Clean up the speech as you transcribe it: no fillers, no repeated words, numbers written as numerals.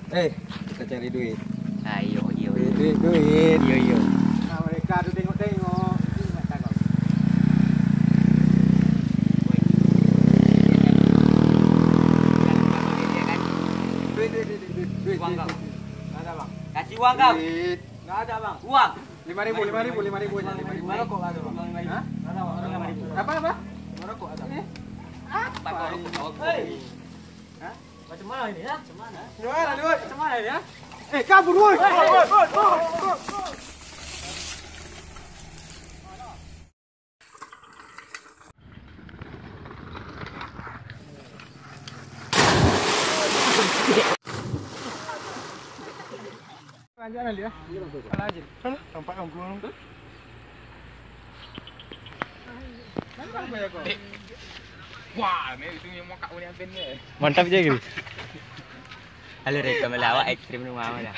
Kita cari duit. Ayo, iyo. Duit. Iyo, iyo. Nah, mereka tuh tengok-tengok. Ini nggak cakap. Duit. Uang kau. Nggak ada bang. Kasih uang kau. Duit. Nggak ada bang. Uang. 5.000 aja. 5.000. Maroko ada bang. Hah? Nggak ada bang. Apa? Maroko ada. Ini? Apa kau? Hah? Macam mana ini ya? Macam mana? Macam mana ini ya? Kabur woi. Jangan dia. Lanjut. Tampak gangguan tu. Wah, ni itu yang mau kau ni apa ni? Mantap je gitu. Halo rekam lawak ekstrim rumah mana?